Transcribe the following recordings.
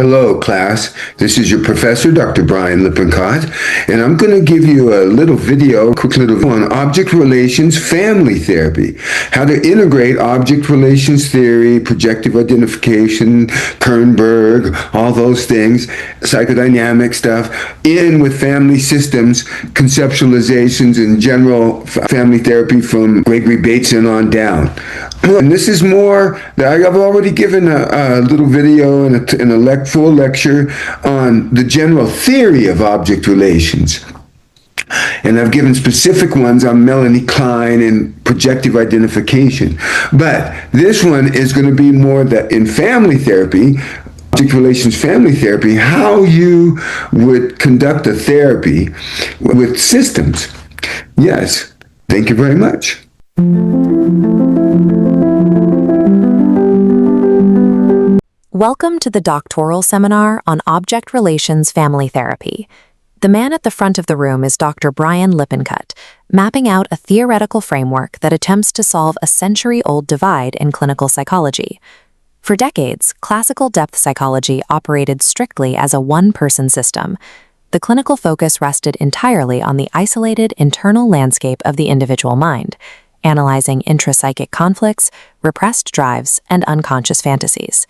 Hello, class. This is your professor, Dr. Brian Lippincott, and I'm going to give you a little video, a quick little on object relations family therapy, how to integrate object relations theory, projective identification, Kernberg, all those things, psychodynamic stuff, in with family systems, conceptualizations, and general family therapy from Gregory Bateson on down. And this is more, I've already given a little video and a full lecture on the general theory of object relations. And I've given specific ones on Melanie Klein and projective identification. But this one is going to be more that in family therapy, object relations family therapy, how you would conduct a therapy with systems. Yes, thank you very much. Welcome to the doctoral seminar on object relations family therapy. The man at the front of the room is Dr. Brian Lippincott, mapping out a theoretical framework that attempts to solve a century-old divide in clinical psychology. For decades, classical depth psychology operated strictly as a one-person system. The clinical focus rested entirely on the isolated internal landscape of the individual mind, analyzing intrapsychic conflicts, repressed drives, and unconscious fantasies.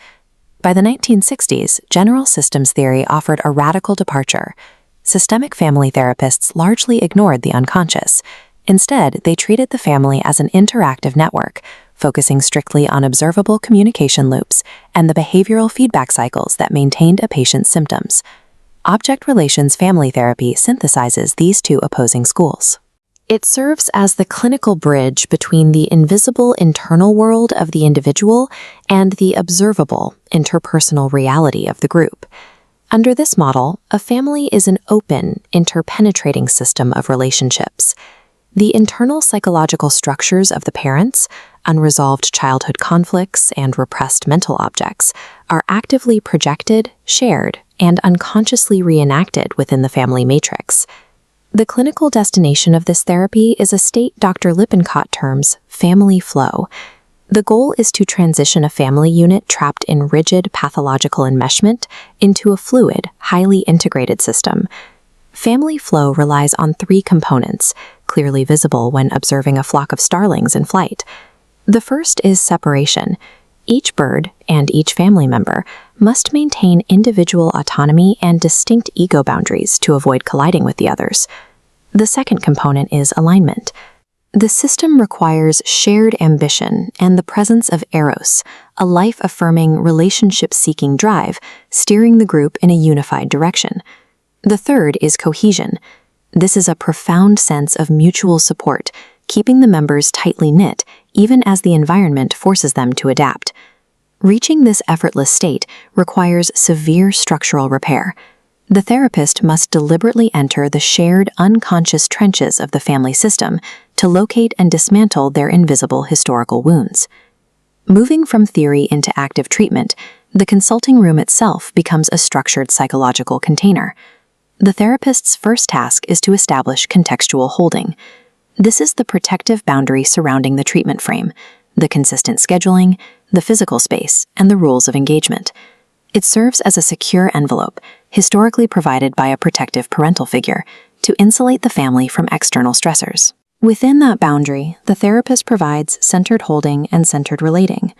By the 1960s, general systems theory offered a radical departure. Systemic family therapists largely ignored the unconscious. Instead, they treated the family as an interactive network, focusing strictly on observable communication loops and the behavioral feedback cycles that maintained a patient's symptoms. Object relations family therapy synthesizes these two opposing schools. It serves as the clinical bridge between the invisible internal world of the individual and the observable interpersonal reality of the group. Under this model, a family is an open, interpenetrating system of relationships. The internal psychological structures of the parents, unresolved childhood conflicts, and repressed mental objects are actively projected, shared, and unconsciously reenacted within the family matrix. The clinical destination of this therapy is a state Dr. Lippincott terms family flow. The goal is to transition a family unit trapped in rigid pathological enmeshment into a fluid, highly integrated system. Family flow relies on three components, clearly visible when observing a flock of starlings in flight. The first is separation. Each bird and each family member must maintain individual autonomy and distinct ego boundaries to avoid colliding with the others. The second component is alignment. The system requires shared ambition and the presence of eros, a life-affirming, relationship-seeking drive, steering the group in a unified direction. The third is cohesion. This is a profound sense of mutual support, keeping the members tightly knit, even as the environment forces them to adapt. Reaching this effortless state requires severe structural repair. The therapist must deliberately enter the shared unconscious trenches of the family system to locate and dismantle their invisible historical wounds. Moving from theory into active treatment, the consulting room itself becomes a structured psychological container. The therapist's first task is to establish contextual holding. This is the protective boundary surrounding the treatment frame, the consistent scheduling, the physical space, and the rules of engagement. It serves as a secure envelope, historically provided by a protective parental figure, to insulate the family from external stressors. Within that boundary, the therapist provides centered holding and centered relating.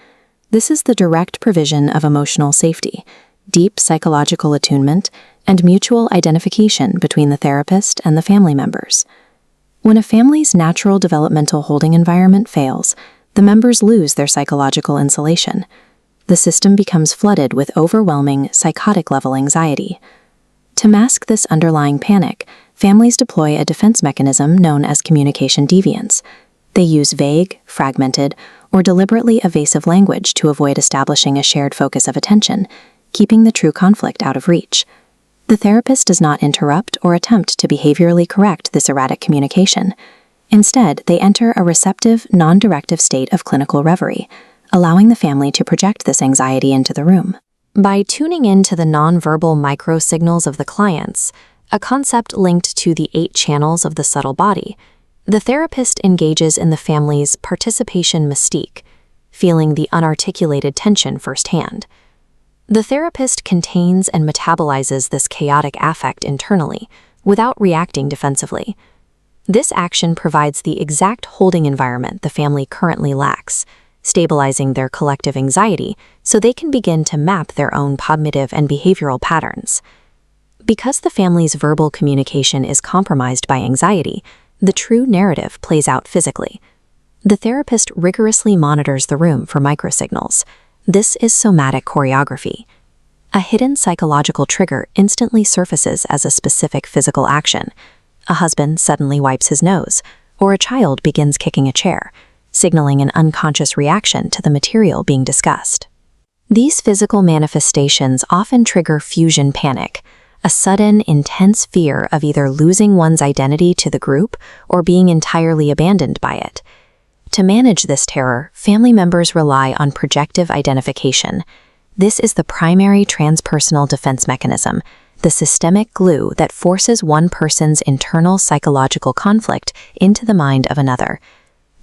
This is the direct provision of emotional safety, deep psychological attunement, and mutual identification between the therapist and the family members. When a family's natural developmental holding environment fails, the members lose their psychological insulation. The system becomes flooded with overwhelming, psychotic-level anxiety. To mask this underlying panic, families deploy a defense mechanism known as communication deviance. They use vague, fragmented, or deliberately evasive language to avoid establishing a shared focus of attention, keeping the true conflict out of reach. The therapist does not interrupt or attempt to behaviorally correct this erratic communication. Instead, they enter a receptive, non-directive state of clinical reverie, allowing the family to project this anxiety into the room. By tuning in to the nonverbal microsignals of the clients, a concept linked to the 8 channels of the subtle body, the therapist engages in the family's participation mystique, feeling the unarticulated tension firsthand. The therapist contains and metabolizes this chaotic affect internally, without reacting defensively. This action provides the exact holding environment the family currently lacks, stabilizing their collective anxiety so they can begin to map their own cognitive and behavioral patterns. Because the family's verbal communication is compromised by anxiety, the true narrative plays out physically. The therapist rigorously monitors the room for microsignals. This is somatic choreography. A hidden psychological trigger instantly surfaces as a specific physical action. A husband suddenly wipes his nose, or a child begins kicking a chair, signaling an unconscious reaction to the material being discussed. These physical manifestations often trigger fusion panic, a sudden, intense fear of either losing one's identity to the group or being entirely abandoned by it. To manage this terror, family members rely on projective identification. This is the primary transpersonal defense mechanism, the systemic glue that forces one person's internal psychological conflict into the mind of another.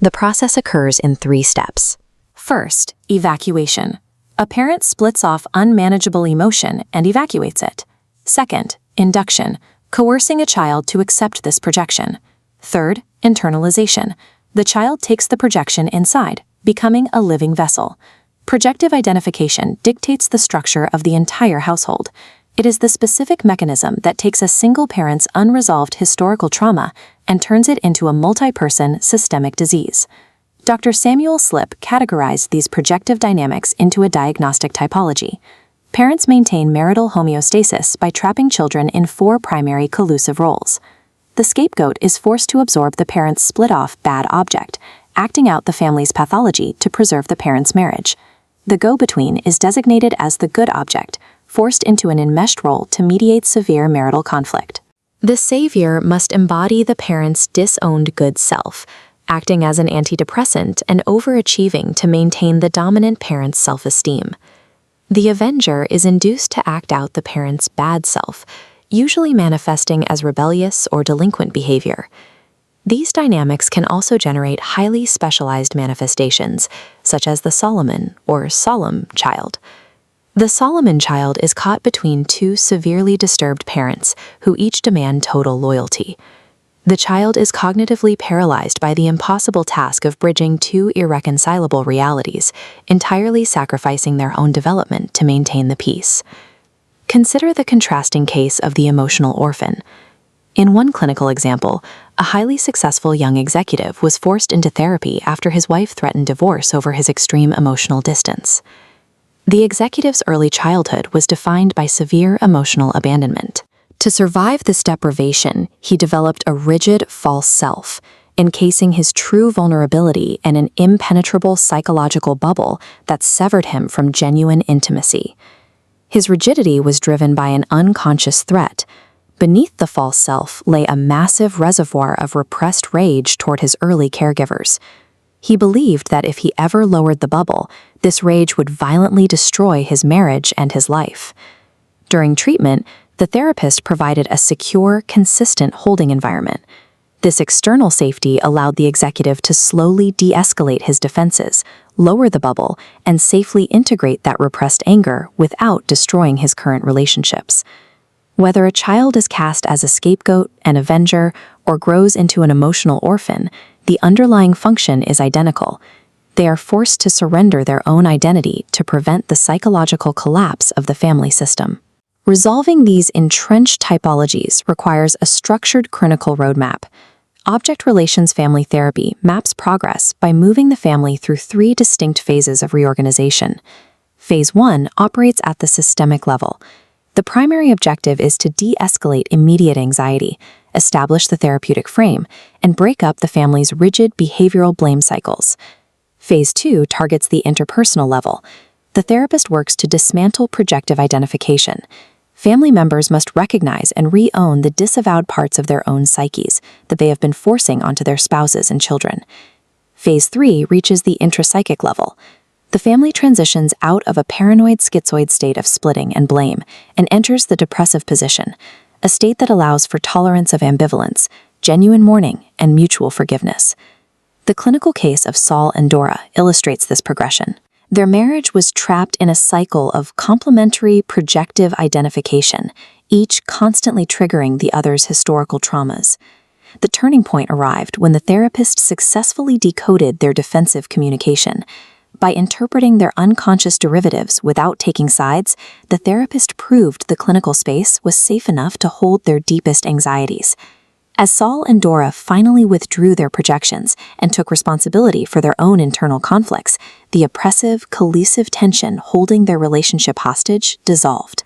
The process occurs in 3 steps. First, evacuation. A parent splits off unmanageable emotion and evacuates it. Second, induction, coercing a child to accept this projection. Third, internalization. The child takes the projection inside, becoming a living vessel. Projective identification dictates the structure of the entire household. It is the specific mechanism that takes a single parent's unresolved historical trauma and turns it into a multi-person systemic disease. Dr. Samuel Slip categorized these projective dynamics into a diagnostic typology. Parents maintain marital homeostasis by trapping children in 4 primary collusive roles. The scapegoat is forced to absorb the parent's split-off bad object, acting out the family's pathology to preserve the parent's marriage. The go-between is designated as the good object, forced into an enmeshed role to mediate severe marital conflict. The savior must embody the parent's disowned good self, acting as an antidepressant and overachieving to maintain the dominant parent's self-esteem. The avenger is induced to act out the parent's bad self, usually manifesting as rebellious or delinquent behavior. These dynamics can also generate highly specialized manifestations, such as the Solomon or solemn child. The Solomon child is caught between 2 severely disturbed parents who each demand total loyalty. The child is cognitively paralyzed by the impossible task of bridging 2 irreconcilable realities, entirely sacrificing their own development to maintain the peace. Consider the contrasting case of the emotional orphan. In one clinical example, a highly successful young executive was forced into therapy after his wife threatened divorce over his extreme emotional distance. The executive's early childhood was defined by severe emotional abandonment. To survive this deprivation, he developed a rigid false self, encasing his true vulnerability in an impenetrable psychological bubble that severed him from genuine intimacy. His rigidity was driven by an unconscious threat. Beneath the false self lay a massive reservoir of repressed rage toward his early caregivers. He believed that if he ever lowered the bubble, this rage would violently destroy his marriage and his life. During treatment, the therapist provided a secure, consistent holding environment. This external safety allowed the executive to slowly de-escalate his defenses, lower the bubble, and safely integrate that repressed anger without destroying his current relationships. Whether a child is cast as a scapegoat, an avenger, or grows into an emotional orphan, the underlying function is identical. They are forced to surrender their own identity to prevent the psychological collapse of the family system. Resolving these entrenched typologies requires a structured clinical roadmap. Object relations family therapy maps progress by moving the family through 3 distinct phases of reorganization. Phase 1 operates at the systemic level. The primary objective is to de-escalate immediate anxiety, establish the therapeutic frame, and break up the family's rigid behavioral blame cycles. Phase 2 targets the interpersonal level. The therapist works to dismantle projective identification. Family members must recognize and re-own the disavowed parts of their own psyches that they have been forcing onto their spouses and children. Phase 3 reaches the intrapsychic level. The family transitions out of a paranoid schizoid state of splitting and blame and enters the depressive position, a state that allows for tolerance of ambivalence, genuine mourning, and mutual forgiveness. The clinical case of Saul and Dora illustrates this progression. Their marriage was trapped in a cycle of complementary projective identification, each constantly triggering the other's historical traumas. The turning point arrived when the therapist successfully decoded their defensive communication. By interpreting their unconscious derivatives without taking sides, the therapist proved the clinical space was safe enough to hold their deepest anxieties. As Saul and Dora finally withdrew their projections and took responsibility for their own internal conflicts, the oppressive, cohesive tension holding their relationship hostage dissolved.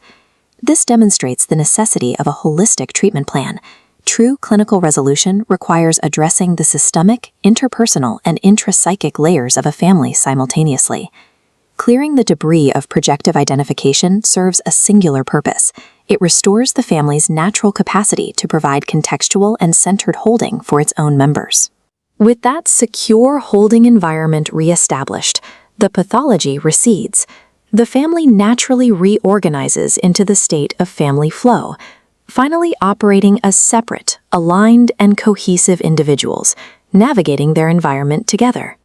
This demonstrates the necessity of a holistic treatment plan. True clinical resolution requires addressing the systemic, interpersonal, and intrapsychic layers of a family simultaneously. Clearing the debris of projective identification serves a singular purpose. It restores the family's natural capacity to provide contextual and centered holding for its own members. With that secure holding environment reestablished, the pathology recedes. The family naturally reorganizes into the state of family flow, finally operating as separate, aligned, and cohesive individuals, navigating their environment together.